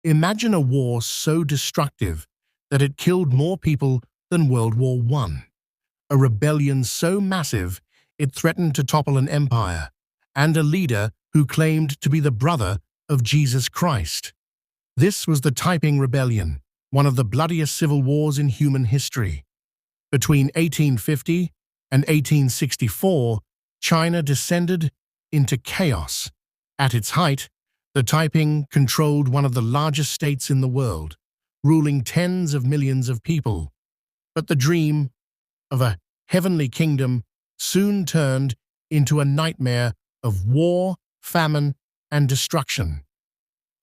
Imagine a war so destructive that it killed more people than World War I. A rebellion so massive it threatened to topple an empire, and a leader who claimed to be the brother of Jesus Christ. This was the Taiping Rebellion, one of the bloodiest civil wars in human history. Between 1850 and 1864, China descended into chaos. At its height, the Taiping controlled one of the largest states in the world, ruling tens of millions of people. But the dream of a heavenly kingdom soon turned into a nightmare of war, famine, and destruction.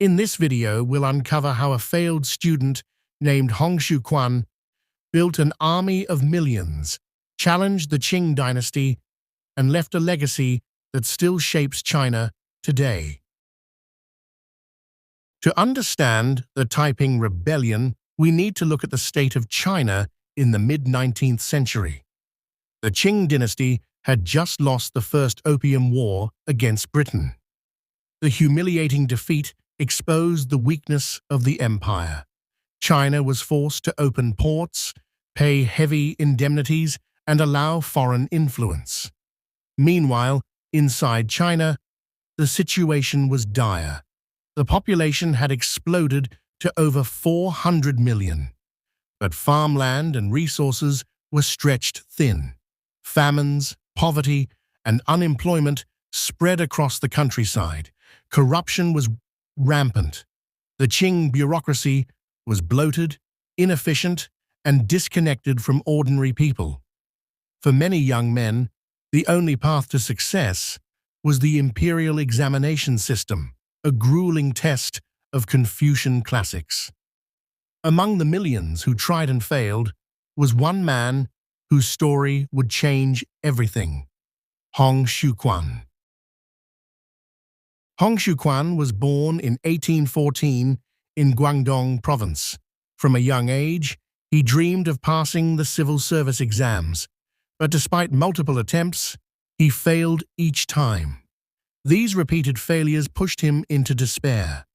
In this video, we'll uncover how a failed student named Hong Xiuquan built an army of millions, challenged the Qing Dynasty, and left a legacy that still shapes China today. To understand the Taiping Rebellion, we need to look at the state of China in the mid-19th century. The Qing Dynasty had just lost the First Opium War against Britain. The humiliating defeat exposed the weakness of the empire. China was forced to open ports, pay heavy indemnities, and allow foreign influence. Meanwhile, inside China, the situation was dire. The population had exploded to over 400 million. But farmland and resources were stretched thin. Famines, poverty, and unemployment spread across the countryside. Corruption was rampant. The Qing bureaucracy was bloated, inefficient, and disconnected from ordinary people. For many young men, the only path to success was the imperial examination system, a grueling test of Confucian classics. Among the millions who tried and failed was one man whose story would change everything: Hong Xiuquan. Hong Xiuquan was born in 1814 in Guangdong province. From a young age, he dreamed of passing the civil service exams, but despite multiple attempts, he failed each time. These repeated failures pushed him into despair.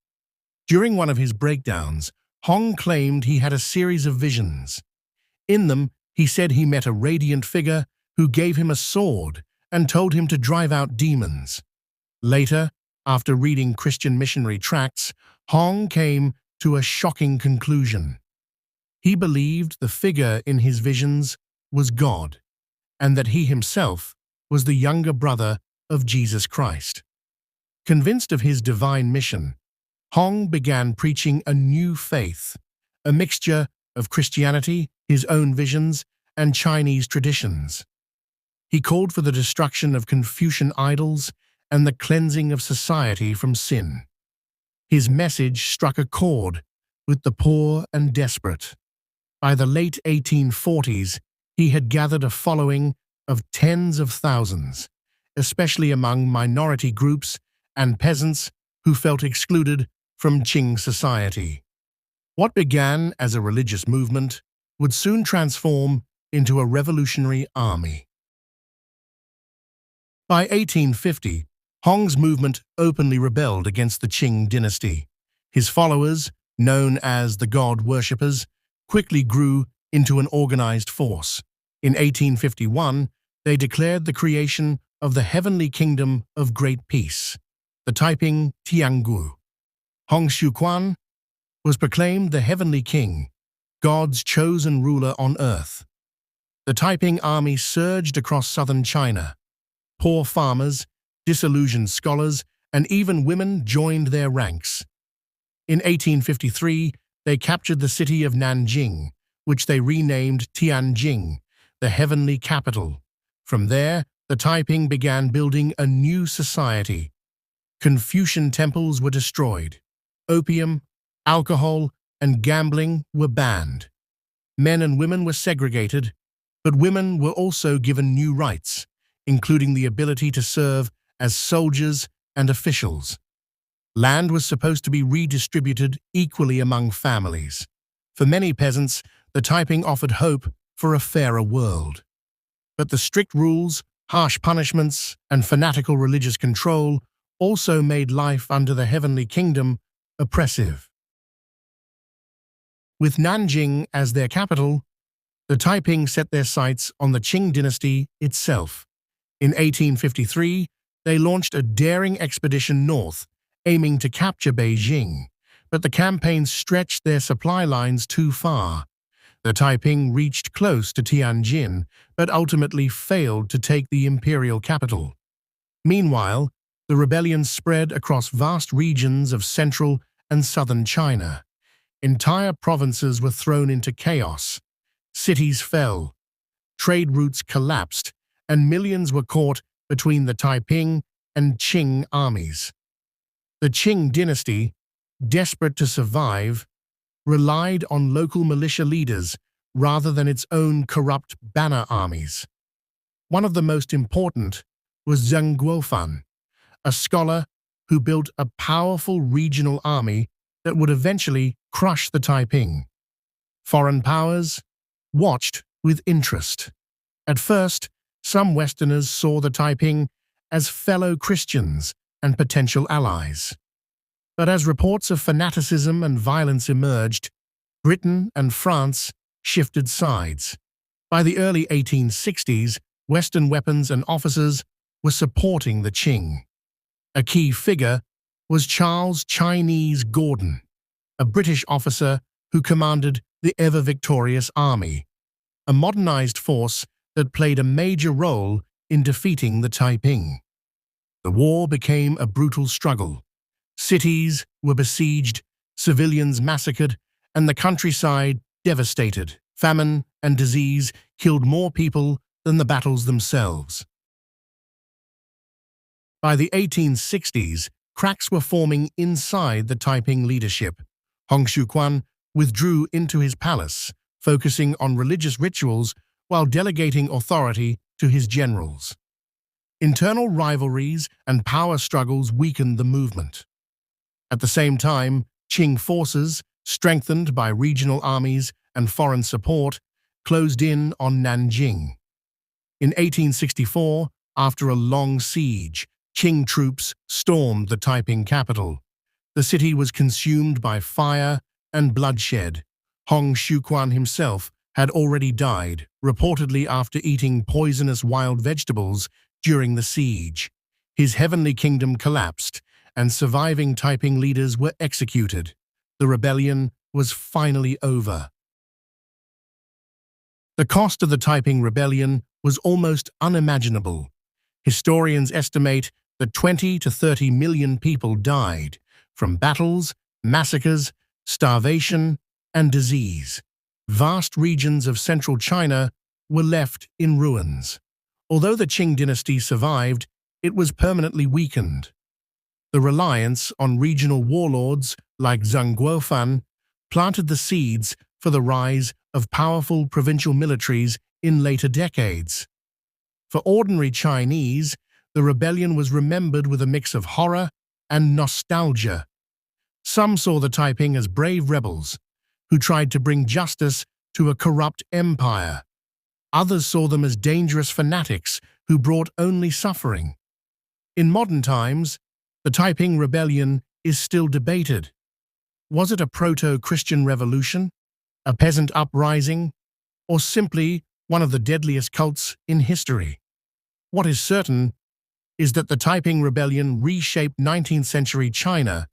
During one of his breakdowns, Hong claimed he had a series of visions. In them, he said he met a radiant figure who gave him a sword and told him to drive out demons. Later, after reading Christian missionary tracts, Hong came to a shocking conclusion. He believed the figure in his visions was God, and that he himself was the younger brother of Jesus Christ. Convinced of his divine mission, Hong began preaching a new faith, a mixture of Christianity, his own visions, and Chinese traditions. He called for the destruction of Confucian idols and the cleansing of society from sin. His message struck a chord with the poor and desperate. By the late 1840s, he had gathered a following of tens of thousands, especially among minority groups and peasants who felt excluded from Qing society. What began as a religious movement would soon transform into a revolutionary army. By 1850, Hong's movement openly rebelled against the Qing dynasty. His followers, known as the God worshippers, quickly grew into an organized force. In 1851, they declared the creation of the heavenly kingdom of great peace, the Taiping Tiangu. Hong Xiuquan was proclaimed the heavenly king, God's chosen ruler on earth. The Taiping army surged across southern China. Poor farmers, disillusioned scholars, and even women joined their ranks. In 1853, they captured the city of Nanjing, which they renamed Tianjing, the heavenly capital. From there, the Taiping began building a new society. Confucian temples were destroyed. Opium, alcohol, and gambling were banned. Men and women were segregated, but women were also given new rights, including the ability to serve as soldiers and officials. Land was supposed to be redistributed equally among families. For many peasants, the Taiping offered hope for a fairer world. But the strict rules, harsh punishments, and fanatical religious control also made life under the heavenly kingdom oppressive. With Nanjing as their capital, the Taiping set their sights on the Qing Dynasty itself. In 1853, they launched a daring expedition north, aiming to capture Beijing, but the campaign stretched their supply lines too far. The Taiping reached close to Tianjin, but ultimately failed to take the imperial capital. Meanwhile, the rebellion spread across vast regions of central and southern China. Entire provinces were thrown into chaos. Cities fell, trade routes collapsed, and millions were caught between the Taiping and Qing armies. The Qing dynasty, desperate to survive, relied on local militia leaders rather than its own corrupt banner armies. One of the most important was Zheng Guofan, a scholar who built a powerful regional army that would eventually crush the Taiping. Foreign powers watched with interest. At first, some Westerners saw the Taiping as fellow Christians and potential allies. But as reports of fanaticism and violence emerged, Britain and France shifted sides. By the early 1860s, Western weapons and officers were supporting the Qing. A key figure was Charles Chinese Gordon, a British officer who commanded the ever-victorious army, a modernized force that played a major role in defeating the Taiping. The war became a brutal struggle. Cities were besieged, civilians massacred, and the countryside devastated. Famine and disease killed more people than the battles themselves. By the 1860s, cracks were forming inside the Taiping leadership. Hong Xiuquan withdrew into his palace, focusing on religious rituals while delegating authority to his generals. Internal rivalries and power struggles weakened the movement. At the same time, Qing forces, strengthened by regional armies and foreign support, closed in on Nanjing. In 1864, after a long siege, Qing troops stormed the Taiping capital. The city was consumed by fire and bloodshed. Hong Xiuquan himself had already died, reportedly after eating poisonous wild vegetables during the siege. His heavenly kingdom collapsed, and surviving Taiping leaders were executed. The rebellion was finally over. The cost of the Taiping Rebellion was almost unimaginable. Historians estimate that 20 to 30 million people died from battles, massacres, starvation, and disease. Vast regions of central China were left in ruins. Although the Qing dynasty survived, it was permanently weakened. The reliance on regional warlords like Zheng Guofan planted the seeds for the rise of powerful provincial militaries in later decades. For ordinary Chinese, the rebellion was remembered with a mix of horror and nostalgia. Some saw the Taiping as brave rebels who tried to bring justice to a corrupt empire. Others saw them as dangerous fanatics who brought only suffering. In modern times, the Taiping Rebellion is still debated. Was it a proto-Christian revolution, a peasant uprising, or simply one of the deadliest cults in history? What is certain is that the Taiping Rebellion reshaped 19th-century China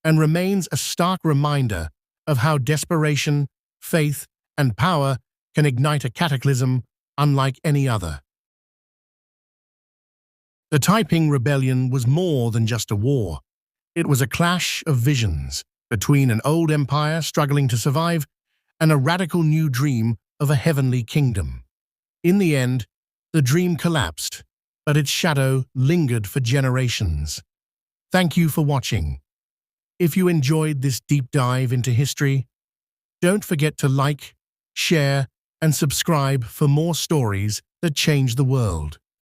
and remains a stark reminder of how desperation, faith, and power can ignite a cataclysm unlike any other. The Taiping Rebellion was more than just a war. It was a clash of visions between an old empire struggling to survive and a radical new dream of a heavenly kingdom. In the end, the dream collapsed, but its shadow lingered for generations. Thank you for watching. If you enjoyed this deep dive into history, don't forget to like, share, and subscribe for more stories that change the world.